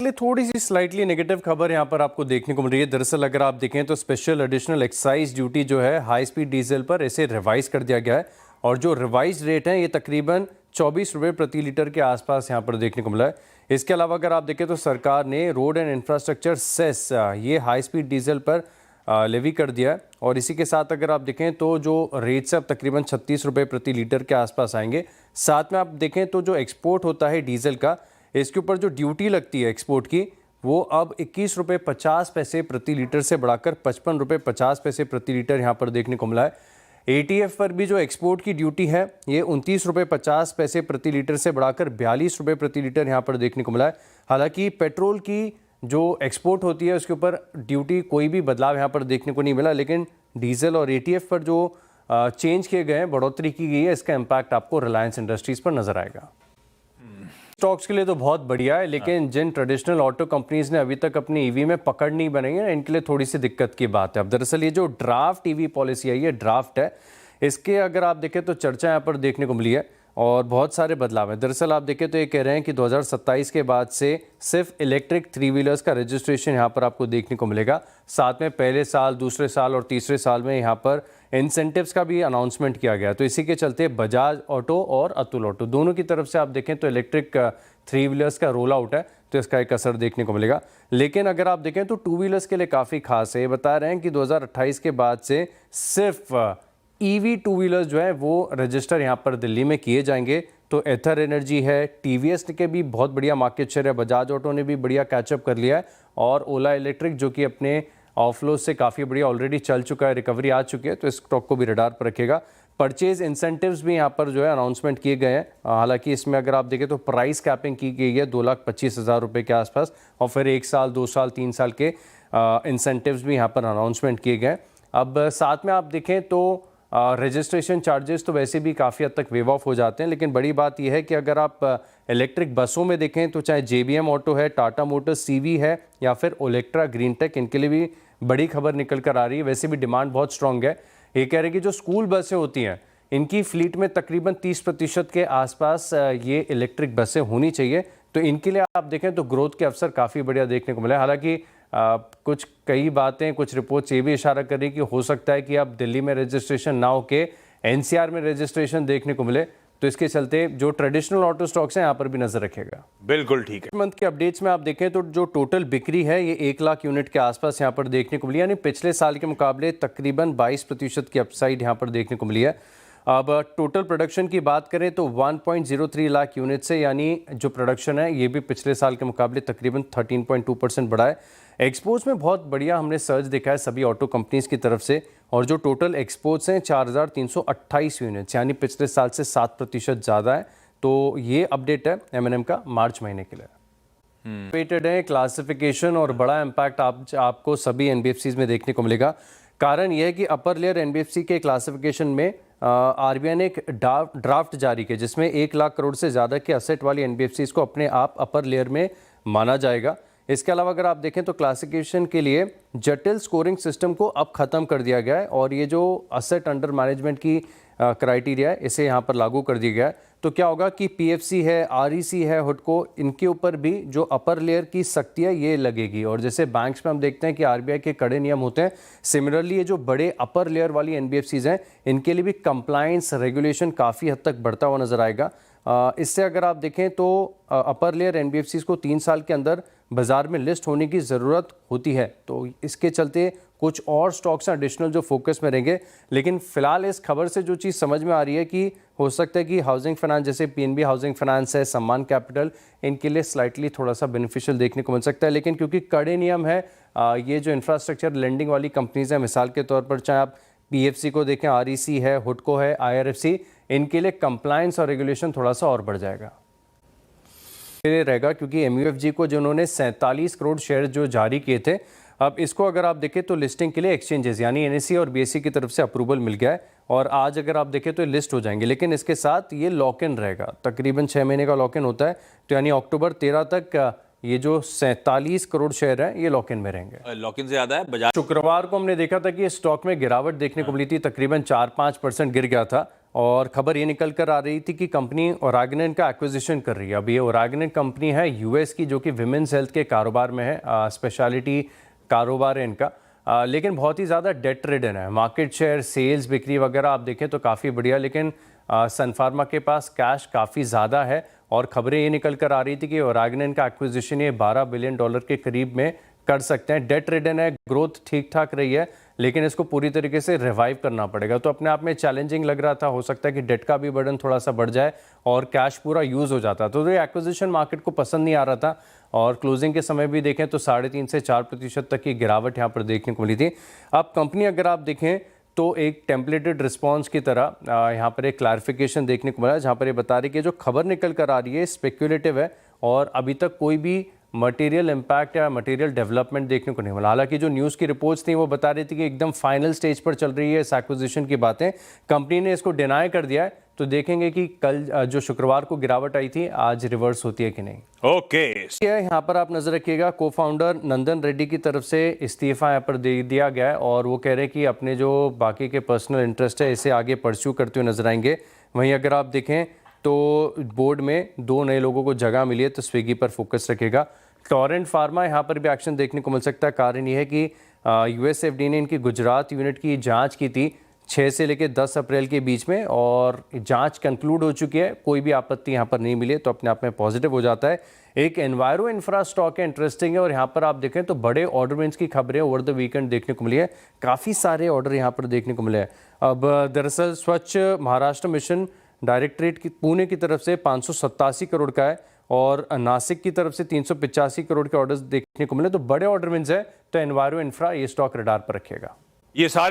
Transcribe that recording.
लिए थोड़ी सी slightly negative खबर यहाँ पर आपको देखने को मिल रही है। दरअसल अगर आप देखें तो स्पेशल एडिशनल एक्साइज ड्यूटी जो है हाई स्पीड डीजल पर इसे रिवाइज कर दिया गया है और जो रिवाइज रेट है ये तकरीबन 24 रुपये प्रति लीटर के आसपास यहाँ पर देखने को मिला है। इसके अलावा अगर आप देखें तो सरकार ने रोड एंड इंफ्रास्ट्रक्चर सेस ये हाई स्पीड डीजल पर लेवी कर दिया है और इसी के साथ अगर आप देखें तो जो रेट्स अब तकरीबन 36 रुपये प्रति लीटर के आसपास आएंगे। साथ में आप देखें तो जो एक्सपोर्ट होता है डीजल का, इसके ऊपर जो ड्यूटी लगती है एक्सपोर्ट की, वो अब 21 रुपये 50 पैसे प्रति लीटर से बढ़ाकर 55 रुपये 50 पैसे प्रति लीटर यहाँ पर देखने को मिला है। एटीएफ पर भी जो एक्सपोर्ट की ड्यूटी है ये 29 रुपये 50 पैसे प्रति लीटर से बढ़ाकर 42 रुपये प्रति लीटर यहाँ पर देखने को मिला है। हालांकि पेट्रोल की जो एक्सपोर्ट होती है उसके ऊपर ड्यूटी कोई भी बदलाव यहाँ पर देखने को नहीं मिला, लेकिन डीजल और एटीएफ पर जो चेंज किए गए हैं, बढ़ोतरी की गई है, इसका इम्पैक्ट आपको रिलायंस इंडस्ट्रीज पर नजर आएगा। स्टॉक्स के लिए तो बहुत बढ़िया है, लेकिन जिन ट्रेडिशनल ऑटो कंपनीज ने अभी तक अपनी ईवी में पकड़ नहीं बनाई है, इनके लिए थोड़ी सी दिक्कत की बात है। अब दरअसल ये जो ड्राफ्ट ईवी पॉलिसी है, ये ड्राफ्ट है, इसके अगर आप देखें तो चर्चा यहाँ पर देखने को मिली है और बहुत सारे बदलाव हैं। दरअसल आप देखें तो ये कह रहे हैं कि 2027 के बाद से सिर्फ इलेक्ट्रिक 3 व्हीलर्स का रजिस्ट्रेशन यहाँ पर आपको देखने को मिलेगा। साथ में पहले साल, दूसरे साल और तीसरे साल में यहाँ पर इंसेंटिव्स का भी अनाउंसमेंट किया गया। तो इसी के चलते बजाज ऑटो और अतुल ऑटो दोनों की तरफ से आप देखें तो इलेक्ट्रिक 3 व्हीलर्स का रोल आउट है, तो इसका एक असर देखने को मिलेगा। लेकिन अगर आप देखें तो 2 व्हीलर्स के लिए काफ़ी खास है। ये बता रहे हैं कि 2028 के बाद से सिर्फ ईवी 2 व्हीलर्स जो है वो रजिस्टर यहाँ पर दिल्ली में किए जाएंगे। तो एथर एनर्जी है, टीवीएस के भी बहुत बढ़िया मार्केट शेयर है, बजाज ऑटो ने भी बढ़िया कैचअप कर लिया है और ओला इलेक्ट्रिक जो कि अपने ऑफलोस से काफ़ी बढ़िया ऑलरेडी चल चुका है, रिकवरी आ चुकी है, तो इस स्टॉक को भी रडार पर रखेगा। परचेज इंसेंटिव्स भी यहाँ पर जो है अनाउंसमेंट किए गए हैं। हालांकि इसमें अगर आप देखें तो प्राइस कैपिंग की गई है 2,25,000 रुपये के आसपास और फिर 1 साल, 2 साल, 3 साल के इंसेंटिव्स भी यहाँ पर अनाउंसमेंट किए गए। अब साथ में आप देखें तो रजिस्ट्रेशन चार्जेस तो वैसे भी काफ़ी हद तक वेव ऑफ हो जाते हैं, लेकिन बड़ी बात यह है कि अगर आप इलेक्ट्रिक बसों में देखें तो चाहे JBM ऑटो है, टाटा मोटर्स CV है या फिर ओलेक्ट्रा ग्रीन टेक, इनके लिए भी बड़ी खबर निकल कर आ रही है। वैसे भी डिमांड बहुत स्ट्रॉन्ग है। ये कह रहे हैं कि जो स्कूल बसें होती हैं इनकी फ्लीट में तकरीबन 30% के आसपास ये इलेक्ट्रिक बसें होनी चाहिए। तो इनके लिए आप देखें तो ग्रोथ के अवसर काफ़ी बढ़िया देखने को मिले। हालांकि कुछ कई बातें, कुछ रिपोर्ट्स ये भी इशारा कर रही कि हो सकता है कि अब दिल्ली में रजिस्ट्रेशन ना होके NCR में रजिस्ट्रेशन देखने को मिले, तो इसके चलते जो ट्रेडिशनल ऑटो स्टॉक्स हैं यहाँ पर भी नजर रखेगा। बिल्कुल ठीक है। मंथ के अपडेट्स में आप देखें तो जो टोटल बिक्री है ये 1 लाख यूनिट के आसपास यहाँ पर देखने को मिली, यानी पिछले साल के मुकाबले तकरीबन 22% की अपसाइड यहाँ पर देखने को मिली है। अब टोटल प्रोडक्शन की बात करें तो 1.03 लाख यूनिट से, यानी जो प्रोडक्शन है ये भी पिछले साल के मुकाबले तकरीबन 13.2% बढ़ा है। एक्सपोर्ट्स में बहुत बढ़िया हमने सर्च देखा है सभी ऑटो कंपनीज की तरफ से और जो टोटल एक्सपोर्ट्स हैं 4,328 यूनिट्स, यानी पिछले साल से 7% ज़्यादा है। तो ये अपडेट है M&M का मार्च महीने के लिए। वेटेड है क्लासिफिकेशन और बड़ा इम्पैक्ट आपको सभी NBFCs में देखने को मिलेगा। कारण यह है कि अपर लेयर NBFC के क्लासिफिकेशन में RBI ने एक ड्राफ्ट जारी किया जिसमें 1 लाख करोड़ से ज़्यादा के असेट वाली NBFCs को अपने आप अपर लेयर में माना जाएगा। इसके अलावा अगर आप देखें तो क्लासिफिकेशन के लिए जटिल स्कोरिंग सिस्टम को अब ख़त्म कर दिया गया है और ये जो असेट अंडर मैनेजमेंट की क्राइटेरिया है इसे यहाँ पर लागू कर दिया गया है। तो क्या होगा कि PFC है, REC है, हुडको, इनके ऊपर भी जो अपर लेयर की सख्ती है ये लगेगी। और जैसे बैंक्स में हम देखते हैं कि RBI के कड़े नियम होते हैं, सिमिलरली ये जो बड़े अपर लेयर वाली NBFCs हैं इनके लिए भी कंप्लायंस रेगुलेशन काफ़ी हद तक बढ़ता हुआ नजर आएगा। इससे अगर आप देखें तो अपर लेयर NBFCs को 3 साल के अंदर बाजार में लिस्ट होने की ज़रूरत होती है। तो इसके चलते कुछ और स्टॉक्स एडिशनल जो फोकस में रहेंगे, लेकिन फिलहाल इस खबर से जो चीज़ समझ में आ रही है कि हो सकता है कि हाउसिंग फाइनेंस जैसे PNB हाउसिंग फाइनेंस है, सम्मान कैपिटल, इनके लिए स्लाइटली थोड़ा सा बेनिफिशियल देखने को मिल सकता है। लेकिन क्योंकि कड़े नियम है, ये जो इंफ्रास्ट्रक्चर लेंडिंग वाली कंपनीज हैं, मिसाल के तौर पर चाहे आप PFC को देखें, REC है, हुडको है, IRFC, इनके लिए कंप्लायंस और रेगुलेशन थोड़ा सा और बढ़ जाएगा रहेगा, क्योंकि MUFG को जिन्होंने 47 करोड़ शेयर जो जारी किए थे, अब इसको अगर आप देखें तो लिस्टिंग के लिए एक्सचेंजेस यानी NSE और BSE की तरफ से अप्रूवल मिल गया है और आज अगर आप देखें तो लिस्ट हो जाएंगे। लेकिन इसके साथ ये लॉक इन रहेगा, तकरीबन 6 महीने का लॉक इन होता है, तो यानी अक्टूबर 13 तक ये जो 47 करोड़ शेयर है ये लॉक इन में रहेंगे। लॉक इन से ज्यादा है बजाज। शुक्रवार को हमने देखा था कि स्टॉक में गिरावट देखने को मिली थी, तकरीबन 4-5% गिर गया था और खबर ये निकल कर आ रही थी कि कंपनी ओरागनन का एक्विजिशन कर रही है। अब ये ओरागनन कंपनी है यूएस की, जो कि विमेंस हेल्थ के कारोबार में है, स्पेशलिटी कारोबार है इनका। लेकिन बहुत ही ज़्यादा डेट रिडन है। मार्केट शेयर, सेल्स, बिक्री वगैरह आप देखें तो काफ़ी बढ़िया, लेकिन सन फार्मा के पास कैश काफ़ी ज़्यादा है। और खबरें ये निकल कर आ रही थी कि ओरागनन का एक्विजिशन ये $12 बिलियन के करीब में कर सकते हैं। डेट रिडन है, ग्रोथ ठीक ठाक रही है, लेकिन इसको पूरी तरीके से रिवाइव करना पड़ेगा। तो अपने आप में चैलेंजिंग लग रहा था। हो सकता है कि डेट का भी बर्डन थोड़ा सा बढ़ जाए और कैश पूरा यूज़ हो जाता। तो ये एक्विजिशन मार्केट को पसंद नहीं आ रहा था और क्लोजिंग के समय भी देखें तो 3.5 से 4% तक की गिरावट यहाँ पर देखने को मिली थी। अब कंपनी अगर आप देखें तो एक टेम्पलेटेड रिस्पॉन्स की तरह यहाँ पर एक क्लैरिफिकेशन देखने को मिला, जहाँ पर ये बता रही है कि जो खबर निकल कर आ रही है स्पेक्युलेटिव है और अभी तक कोई भी मटेरियल इम्पैक्ट या मटेरियल डेवलपमेंट देखने को नहीं मिला। हालांकि जो न्यूज़ की रिपोर्ट्स थी वो बता रही थी कि एकदम फाइनल स्टेज पर चल रही है इस एक्विजिशन की बातें। कंपनी ने इसको डिनाई कर दिया है, तो देखेंगे कि कल जो शुक्रवार को गिरावट आई थी आज रिवर्स होती है कि नहीं। ओके। यहाँ पर आप नजर रखिएगा, को फाउंडर नंदन रेड्डी की तरफ से इस्तीफा यहाँ पर दे दिया गया है और वो कह रहे हैं कि अपने जो बाकी के पर्सनल इंटरेस्ट है इसे आगे परस्यू करते हुए नजर आएंगे। वहीं अगर आप देखें तो बोर्ड में 2 नए लोगों को जगह मिली है, तो स्विगी पर फोकस रखेगा। टोरेंट फार्मा यहाँ पर भी एक्शन देखने को मिल सकता है। कारण ये है कि यूएसएफडी ने इनकी गुजरात यूनिट की जांच की थी 6 से लेकर 10 अप्रैल के बीच में और जांच कंक्लूड हो चुकी है। कोई भी आपत्ति यहाँ पर नहीं मिली, तो अपने आप में पॉजिटिव हो जाता है। एक एनवायरो इंफ्रा स्टॉक है, इंटरेस्टिंग है और यहाँ पर आप देखें तो बड़े ऑर्डर विंस की खबरें ओवर द वीकेंड देखने को मिली है। काफ़ी सारे ऑर्डर यहाँ पर देखने को मिले हैं। अब दरअसल स्वच्छ महाराष्ट्र मिशन डायरेक्टरेट की पुणे की तरफ से 587 करोड़ का है और नासिक की तरफ से 385 करोड़ के ऑर्डर्स देखने को मिले। तो बड़े ऑर्डर विंस है, तो एनवायरो इंफ्रा ये स्टॉक रडार पर रखेगा। ये सारे